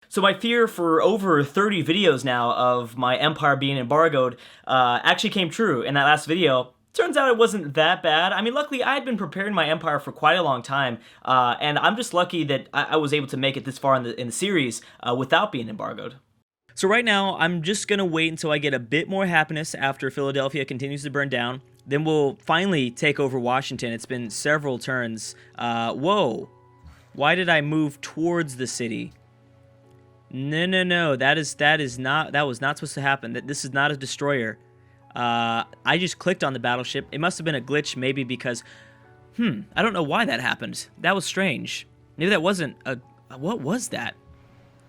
So my fear for over 30 videos now of my empire being embargoed actually came true in that last video. Turns out it wasn't that bad. I mean, luckily I had been preparing my empire for quite a long time, and I'm just lucky that I was able to make it this far in the series without being embargoed. So right now, I'm just gonna wait until I get a bit more happiness after Philadelphia continues to burn down. Then we'll finally take over Washington. It's been several turns. Whoa. Why did I move towards the city? No, no, no. That was not supposed to happen. This is not a destroyer. I just clicked on the battleship. It must have been a glitch, maybe because, I don't know why that happened. That was strange. Maybe that wasn't a, what was that?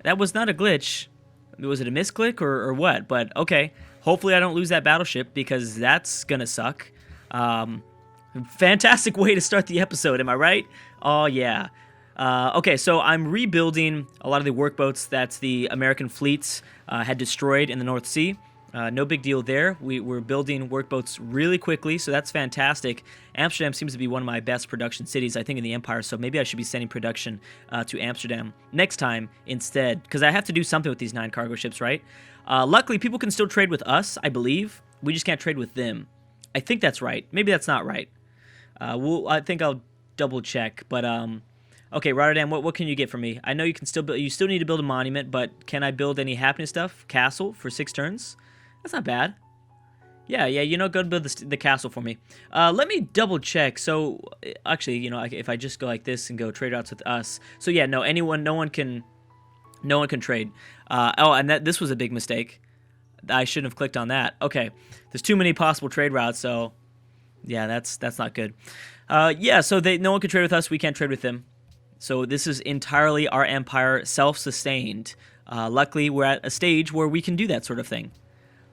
That was not a glitch. Was it a misclick or what? But okay. Hopefully I don't lose that battleship because that's gonna suck. Fantastic way to start the episode, am I right? Oh yeah. Okay, so I'm rebuilding a lot of the workboats that the American fleets had destroyed in the North Sea. No big deal there. We're building workboats really quickly, so that's fantastic. Amsterdam seems to be one of my best production cities, I think, in the Empire, so maybe I should be sending production to Amsterdam next time instead, because I have to do something with these 9 cargo ships, right? Luckily, people can still trade with us, I believe. We just can't trade with them. I think that's right. Maybe that's not right. I think I'll double check, but okay, Rotterdam, what can you get for me? I know you can still build. You still need to build a monument, but can I build any happiness stuff? Castle for 6 turns. That's not bad. Yeah, you know, go build the castle for me. Let me double check. So, actually, you know, if I just go like this and go trade routes with us. So yeah, no one can trade. Oh, and this was a big mistake. I shouldn't have clicked on that. Okay, there's too many possible trade routes, so yeah, that's not good. Yeah, so no one can trade with us. We can't trade with them. So this is entirely our empire, self-sustained. Luckily, we're at a stage where we can do that sort of thing.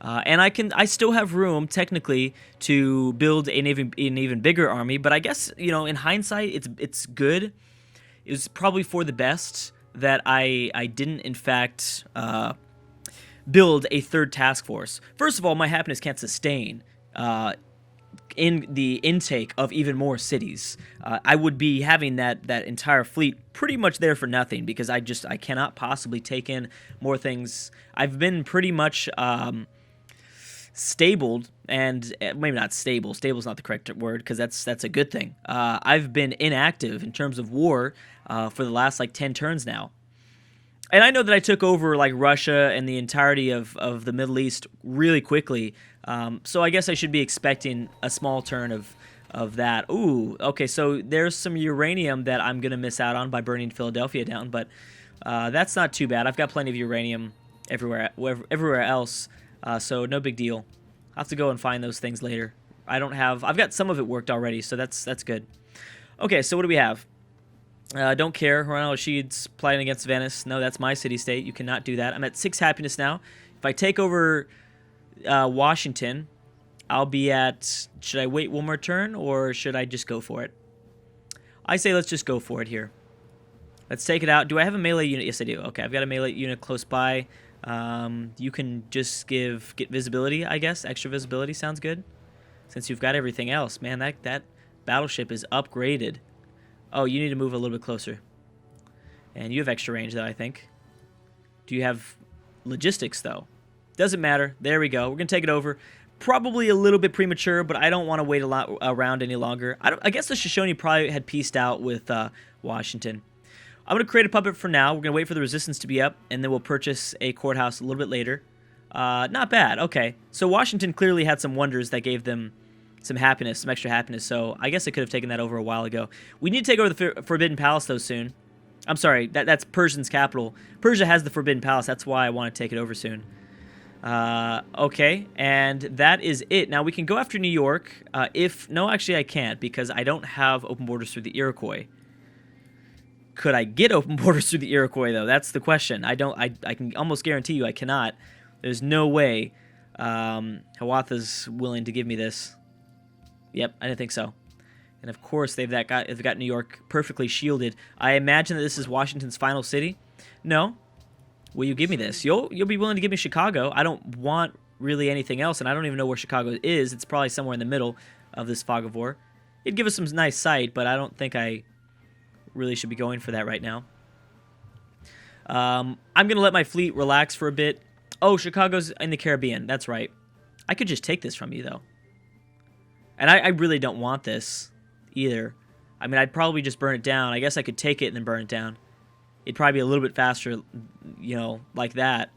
And I still have room, technically, to build an even bigger army, but I guess, you know, in hindsight, it's good. It was probably for the best that I didn't, in fact, build a 3rd task force. First of all, my happiness can't sustain in the intake of even more cities. I would be having that entire fleet pretty much there for nothing because I cannot possibly take in more things. I've been pretty much stabled, and maybe not stable. Stable's not the correct word because that's a good thing. I've been inactive in terms of war for the last like 10 turns now. And I know that I took over like Russia and the entirety of the Middle East really quickly. So I guess I should be expecting a small turn of that. Ooh, okay, so there's some uranium that I'm going to miss out on by burning Philadelphia down, but that's not too bad. I've got plenty of uranium everywhere else, so no big deal. I'll have to go and find those things later. I've got some of it worked already, so that's good. Okay, so what do we have? Don't care. Ronald Rashid's plotting against Venice. No, that's my city-state. You cannot do that. I'm at 6 happiness now. If I take over Washington, I'll be at... Should I wait one more turn, or should I just go for it? I say let's just go for it here. Let's take it out. Do I have a melee unit? Yes, I do. Okay, I've got a melee unit close by. You can just get visibility, I guess. Extra visibility sounds good. Since you've got everything else. Man, that battleship is upgraded. Oh, you need to move a little bit closer. And you have extra range, though, I think. Do you have logistics, though? Doesn't matter. There we go. We're going to take it over. Probably a little bit premature, but I don't want to wait around any longer. I guess the Shoshone probably had peaced out with Washington. I'm going to create a puppet for now. We're going to wait for the resistance to be up, and then we'll purchase a courthouse a little bit later. Not bad. Okay. So Washington clearly had some wonders that gave them some happiness, some extra happiness, so I guess I could have taken that over a while ago. We need to take over the Forbidden Palace, though, soon. I'm sorry, that's Persian's capital. Persia has the Forbidden Palace, that's why I want to take it over soon. Okay, and that is it. Now, we can go after New York, no, actually I can't, because I don't have open borders through the Iroquois. Could I get open borders through the Iroquois, though? That's the question. I can almost guarantee you I cannot. There's no way Hiawatha's willing to give me this. Yep, I didn't think so. And of course, they've got New York perfectly shielded. I imagine that this is Washington's final city. No. Will you give me this? You'll be willing to give me Chicago. I don't want really anything else, and I don't even know where Chicago is. It's probably somewhere in the middle of this fog of war. It'd give us some nice sight, but I don't think I really should be going for that right now. I'm going to let my fleet relax for a bit. Oh, Chicago's in the Caribbean. That's right. I could just take this from you, though. And I really don't want this either. I mean, I'd probably just burn it down. I guess I could take it and then burn it down. It'd probably be a little bit faster, you know, like that.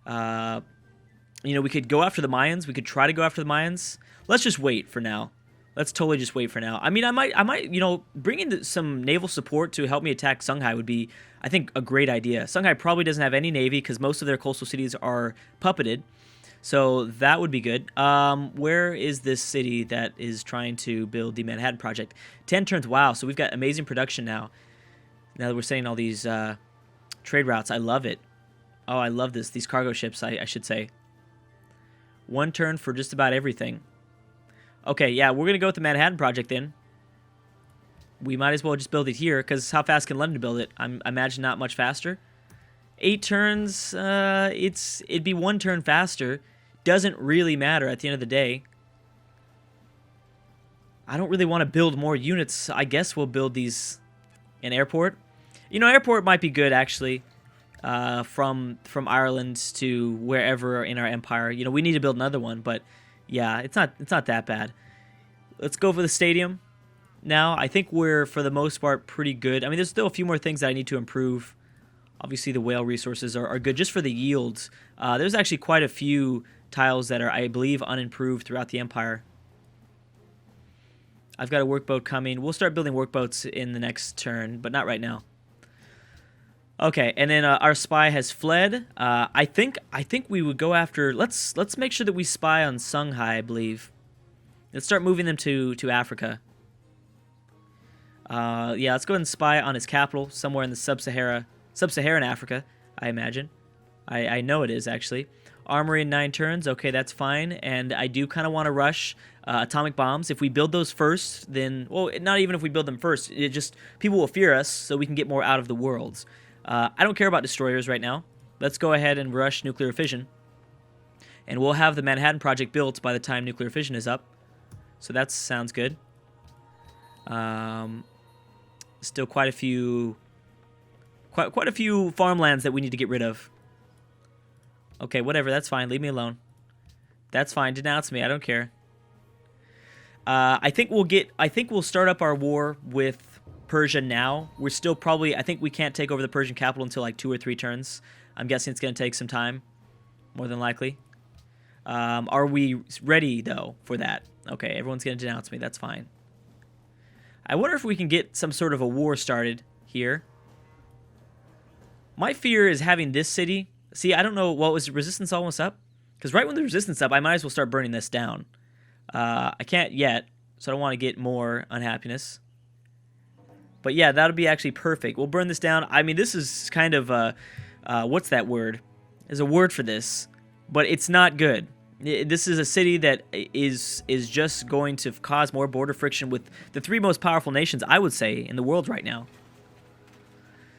You know, we could go after the Mayans. We could try to go after the Mayans. Let's just wait for now. Let's totally just wait for now. I mean, I might, you know, bring in some naval support to help me attack Songhai would be, I think, a great idea. Songhai probably doesn't have any navy because most of their coastal cities are puppeted. So that would be good. Where is this city that is trying to build the Manhattan Project? 10 turns. Wow. So we've got amazing production now. Now that we're saying all these trade routes. I love it. Oh, I love this. These cargo ships, I should say. 1 turn for just about everything. Okay, yeah, we're going to go with the Manhattan Project then. We might as well just build it here, because how fast can London build it? I imagine not much faster. 8 turns, it'd be 1 turn faster. Doesn't really matter at the end of the day. I don't really want to build more units. I guess we'll build these in airport. You know, airport might be good, actually. From Ireland to wherever in our empire. You know, we need to build another one, but yeah, it's not that bad. Let's go for the stadium now. I think we're, for the most part, pretty good. I mean, there's still a few more things that I need to improve. Obviously, the whale resources are good just for the yields. There's actually quite a few tiles that are, I believe, unimproved throughout the empire. I've got a workboat coming. We'll start building workboats in the next turn, but not right now. Okay, and then our spy has fled. I think we would go after. Let's make sure that we spy on Songhai, I believe. Let's start moving them to Africa. Yeah, let's go ahead and spy on his capital somewhere in the sub-Saharan Africa, I imagine. I know it is, actually. Armory in 9 turns. Okay, that's fine. And I do kind of want to rush atomic bombs. If we build those first, then, well, not even if we build them first, it just, people will fear us so we can get more out of the worlds. I don't care about destroyers right now. Let's go ahead and rush nuclear fission. And we'll have the Manhattan Project built by the time nuclear fission is up. So that sounds good. Still quite a few farmlands that we need to get rid of. Okay, whatever, that's fine. Leave me alone. That's fine. Denounce me. I don't care. I think we'll start up our war with Persia now. We're still probably, I think we can't take over the Persian capital until like 2 or 3 turns. I'm guessing it's going to take some time, more than likely. Are we ready, though, for that? Okay, everyone's going to denounce me. That's fine. I wonder if we can get some sort of a war started here. My fear is having this city. See, I don't know, what was resistance almost up? Because right when the resistance up, I might as well start burning this down. I can't yet, so I don't want to get more unhappiness. But yeah, that'll be actually perfect. We'll burn this down. I mean, this is kind of what's that word? There's a word for this, but it's not good. This is a city that is just going to cause more border friction with the 3 most powerful nations, I would say, in the world right now.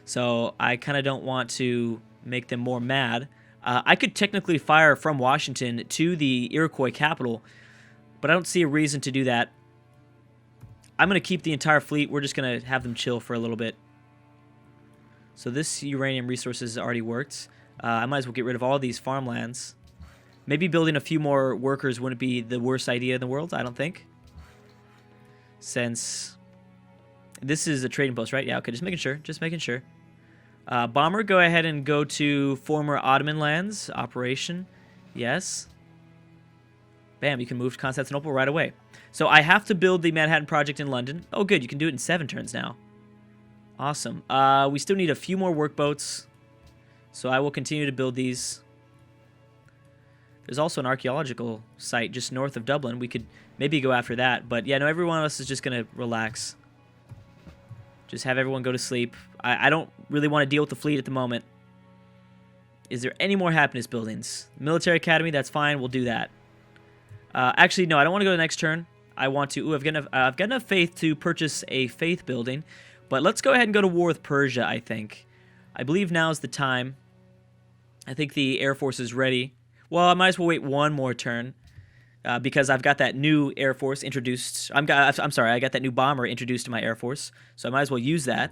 So I kind of don't want to make them more mad. I could technically fire from Washington to the Iroquois capital, but I don't see a reason to do that. I'm going to keep the entire fleet. We're just going to have them chill for a little bit. So this uranium resources already worked. I might as well get rid of all these farmlands. Maybe building a few more workers wouldn't be the worst idea in the world, I don't think. Since this is a trading post, right? Yeah, okay, just making sure. Just making sure. Bomber, go ahead and go to former Ottoman lands. Operation. Yes. Bam, you can move to Constantinople right away. So I have to build the Manhattan Project in London. Oh, good. You can do it in 7 turns now. Awesome. We still need a few more workboats. So I will continue to build these. There's also an archaeological site just north of Dublin. We could maybe go after that. But yeah, no, every one of us is just going to relax. Just have everyone go to sleep. I don't really want to deal with the fleet at the moment. Is there any more happiness buildings? Military Academy, that's fine. We'll do that. Actually, no, I don't want to go to the next turn. I want to... Ooh, I've got enough faith to purchase a faith building. But let's go ahead and go to war with Persia, I think. I believe now is the time. I think the Air Force is ready. Well, I might as well wait 1 more turn. Because I've got that new Air Force introduced... I'm sorry, I got that new bomber introduced to my Air Force. So I might as well use that.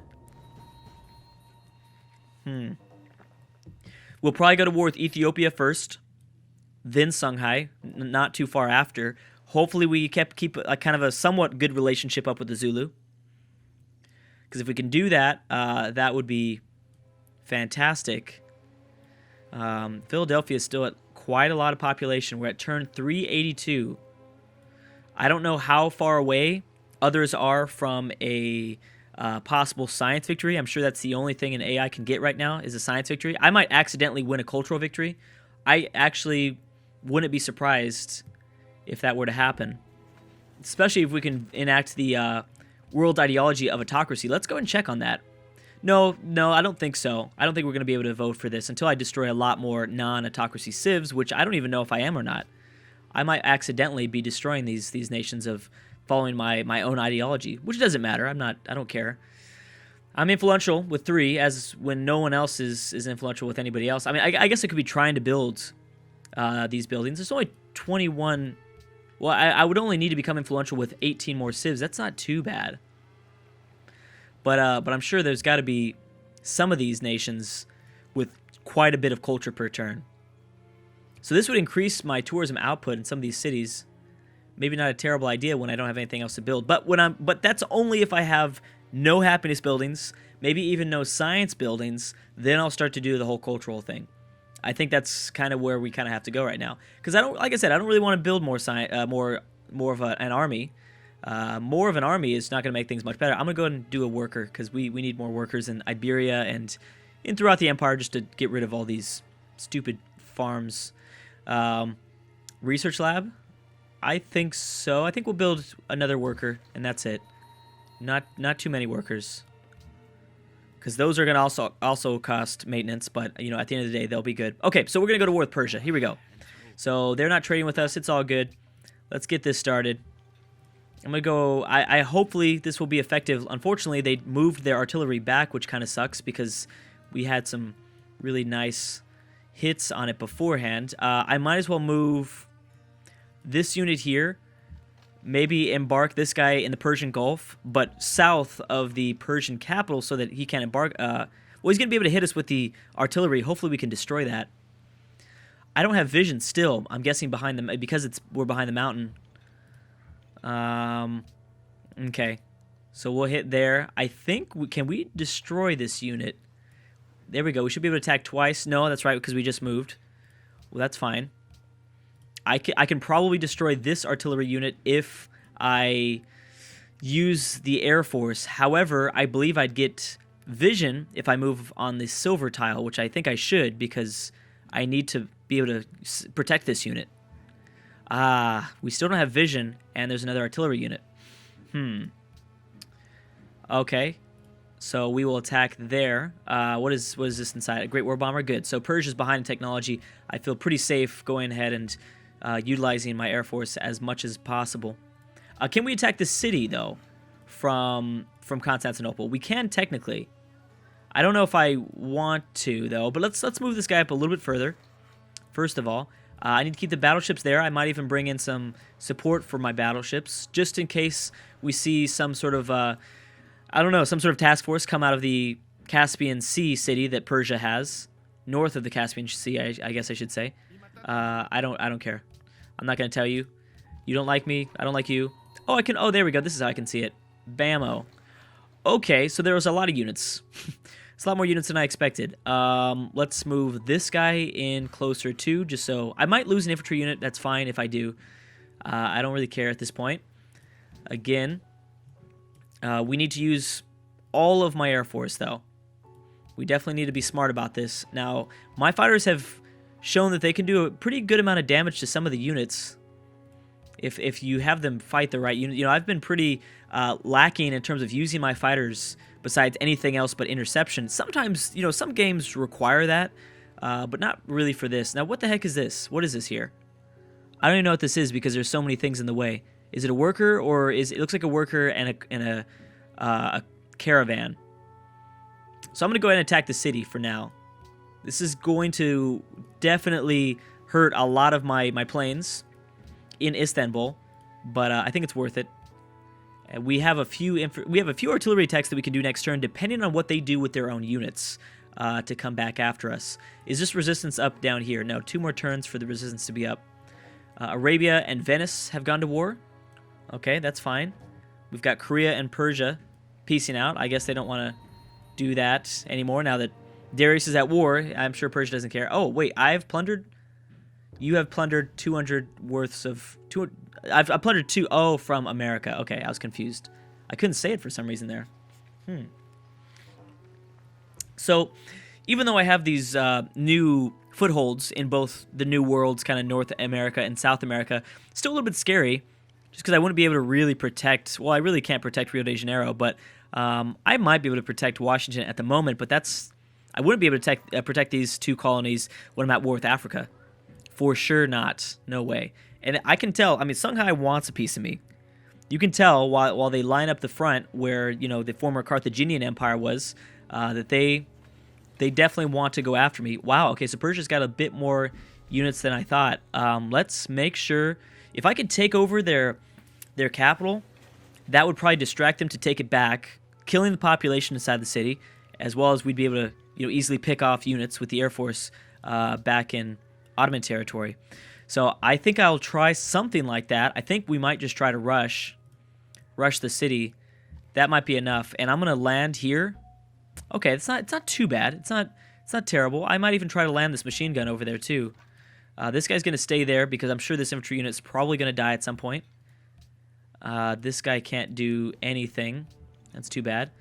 We'll probably go to war with Ethiopia first, then Songhai, not too far after. Hopefully we keep a kind of a somewhat good relationship up with the Zulu. Because if we can do that, that would be fantastic. Philadelphia is still at quite a lot of population. We're at turn 382. I don't know how far away others are from a possible science victory. I'm sure that's the only thing an AI can get right now is a science victory. I might accidentally win a cultural victory. I actually wouldn't be surprised if that were to happen, especially if we can enact the world ideology of autocracy. Let's go and check on that. No, I don't think so. I don't think we're going to be able to vote for this until I destroy a lot more non-autocracy civs, which I don't even know if I am or not. I might accidentally be destroying these nations of following my own ideology, which doesn't matter. I don't care. I'm influential with 3, as when no one else is influential with anybody else. I mean, I guess I could be trying to build these buildings. There's only 21. Well, I would only need to become influential with 18 more civs. That's not too bad. But I'm sure there's got to be some of these nations with quite a bit of culture per turn. So this would increase my tourism output in some of these cities. Maybe not a terrible idea when I don't have anything else to build. But that's only if I have no happiness buildings, maybe even no science buildings. Then I'll start to do the whole cultural thing. I think that's kind of where we kind of have to go right now. Because like I said, I don't really want to build more of an army. More of an army is not going to make things much better. I'm going to go ahead and do a worker because we need more workers in Iberia and throughout the empire just to get rid of all these stupid farms. Research lab? I think so. I think we'll build another worker and that's it. Not too many workers. Because those are going to also cost maintenance, but you know, at the end of the day, they'll be good. Okay, so we're going to go to war with Persia. Here we go. So they're not trading with us. It's all good. Let's get this started. I'm going to go... I hopefully this will be effective. Unfortunately, they moved their artillery back, which kind of sucks because we had some really nice hits on it beforehand. I might as well move this unit here. Maybe embark this guy in the Persian Gulf, but south of the Persian capital so that he can embark... well, he's going to be able to hit us with the artillery. Hopefully we can destroy that. I don't have vision still. I'm guessing behind them because we're behind the mountain. Okay. So we'll hit there. I think... Can we destroy this unit? There we go. We should be able to attack twice. No, that's right, because we just moved. Well, that's fine. I can probably destroy this artillery unit if I use the Air Force. However, I believe I'd get vision if I move on the silver tile, which I think I should because I need to be able to protect this unit. We still don't have vision, and there's another artillery unit. Okay. So we will attack there. What is this inside? A Great War Bomber? Good. So Persia's behind in technology. I feel pretty safe going ahead and utilizing my Air Force as much as possible. Can we attack the city, though, from Constantinople? We can technically. I don't know if I want to, though, but let's move this guy up a little bit further. First of all, I need to keep the battleships there. I might even bring in some support for my battleships, just in case we see some sort of, I don't know, some sort of task force come out of the Caspian Sea city that Persia has, north of the Caspian Sea, I guess I should say. I don't care. I'm not going to tell you. You don't like me. I don't like you. Oh, I can. Oh, there we go. This is how I can see it. Bammo. Okay, so there was a lot of units. It's a lot more units than I expected. Let's move this guy in closer too, just so... I might lose an infantry unit. That's fine if I do. I don't really care at this point. Again, we need to use all of my Air Force, though. We definitely need to be smart about this. Now, my fighters have shown that they can do a pretty good amount of damage to some of the units if you have them fight the right unit. You know, I've been pretty lacking in terms of using my fighters besides anything else but interception. Sometimes, you know, some games require that, but not really for this. Now, what the heck is this? What is this here? I don't even know what this is because there's so many things in the way. Is it a worker or is it looks like a worker and a caravan? So I'm going to go ahead and attack the city for now. This is going to definitely hurt a lot of my planes in Istanbul, but I think it's worth it. We have a few artillery attacks that we can do next turn, depending on what they do with their own units. to come back after us. Is this resistance up down here? No, 2 more turns for the resistance to be up. Arabia and Venice have gone to war. Okay, that's fine. We've got Korea and Persia peacing out. I guess they don't want to do that anymore now that Darius is at war. I'm sure Persia doesn't care. Oh, wait, I've plundered? You have plundered 200 worths of... I've plundered 2... Oh, from America. Okay, I was confused. I couldn't say it for some reason there. So, even though I have these new footholds in both the New Worlds, kind of North America and South America, still a little bit scary, just because I wouldn't be able to really protect... Well, I really can't protect Rio de Janeiro, but I might be able to protect Washington at the moment, but that's... I wouldn't be able to protect these 2 colonies when I'm at war with Africa. For sure not. No way. And I can tell, I mean, Songhai wants a piece of me. You can tell while they line up the front where, you know, the former Carthaginian Empire was, that they definitely want to go after me. Wow, okay, so Persia's got a bit more units than I thought. Let's make sure, if I could take over their capital, that would probably distract them to take it back, killing the population inside the city, as well as we'd be able to, you know, easily pick off units with the Air Force back in Ottoman territory. So I think I'll try something like that. I think we might just try to rush the city. That might be enough. And I'm gonna land here. Okay, it's not too bad. It's not terrible. I might even try to land this machine gun over there too. This guy's gonna stay there because I'm sure this infantry unit's probably gonna die at some point. This guy can't do anything. That's too bad.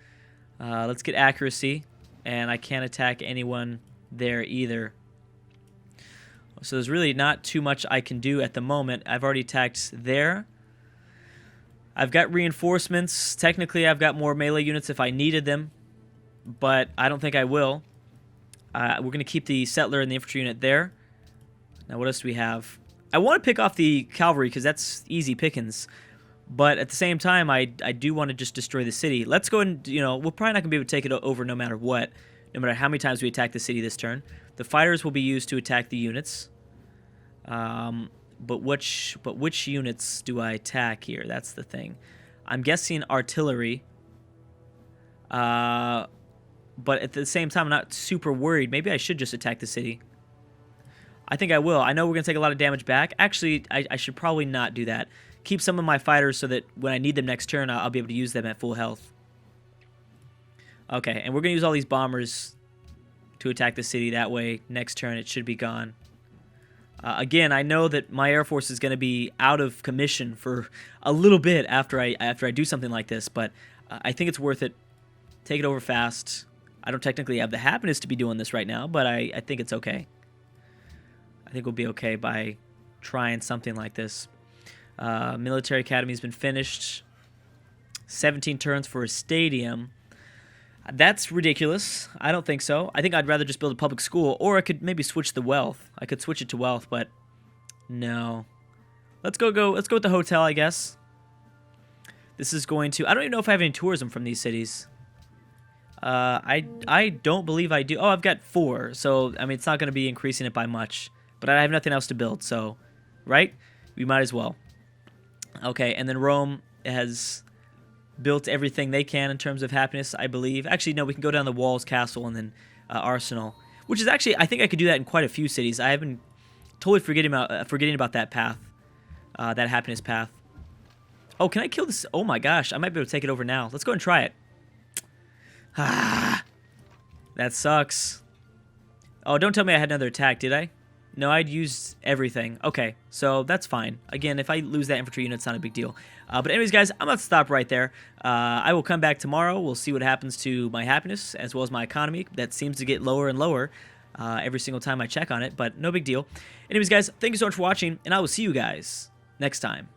Let's get accuracy, and I can't attack anyone there either. So there's really not too much I can do at the moment. I've already attacked there. I've got reinforcements. Technically, I've got more melee units if I needed them, but I don't think I will. We're going to keep the settler and the infantry unit there. Now, what else do we have? I want to pick off the cavalry because that's easy pickings, but at the same time, I do want to just destroy the city. Let's go and, you know, we're probably not going to be able to take it over no matter what, no matter how many times we attack the city this turn. The fighters will be used to attack the units. But which units do I attack here? That's the thing. I'm guessing artillery. But at the same time, I'm not super worried. Maybe I should just attack the city. I think I will. I know we're going to take a lot of damage back. Actually, I should probably not do that. Keep some of my fighters so that when I need them next turn, I'll be able to use them at full health. Okay, and we're going to use all these bombers to attack the city. That way, next turn, it should be gone. Again, I know that my Air Force is going to be out of commission for a little bit after I do something like this, but I think it's worth it. Take it over fast. I don't technically have the happiness to be doing this right now, but I think it's okay. I think we'll be okay by trying something like this. Military Academy's been finished. 17 turns for a stadium. That's ridiculous. I don't think so. I think I'd rather just build a public school, or I could maybe switch the wealth. I could switch it to wealth, but no. Let's go with the hotel, I guess. This is going to... I don't even know if I have any tourism from these cities. I don't believe I do. Oh, I've got 4, so, I mean, it's not going to be increasing it by much. But I have nothing else to build, so, right? We might as well. Okay, and then Rome has... built everything they can in terms of happiness, I believe. Actually, no, we can go down the walls, castle, and then arsenal, which is actually, I think I could do that in quite a few cities. I have been totally forgetting about that path, that happiness path. Oh, can I kill this? Oh my gosh, I might be able to take it over now. Let's go and try it. Ah, that sucks. Oh, don't tell me I had another attack, did I? No, I'd used everything. Okay, so that's fine. Again, if I lose that infantry unit, it's not a big deal. But anyways, guys, I'm going to stop right there. I will come back tomorrow. We'll see what happens to my happiness as well as my economy. That seems to get lower and lower every single time I check on it, but no big deal. Anyways, guys, thank you so much for watching, and I will see you guys next time.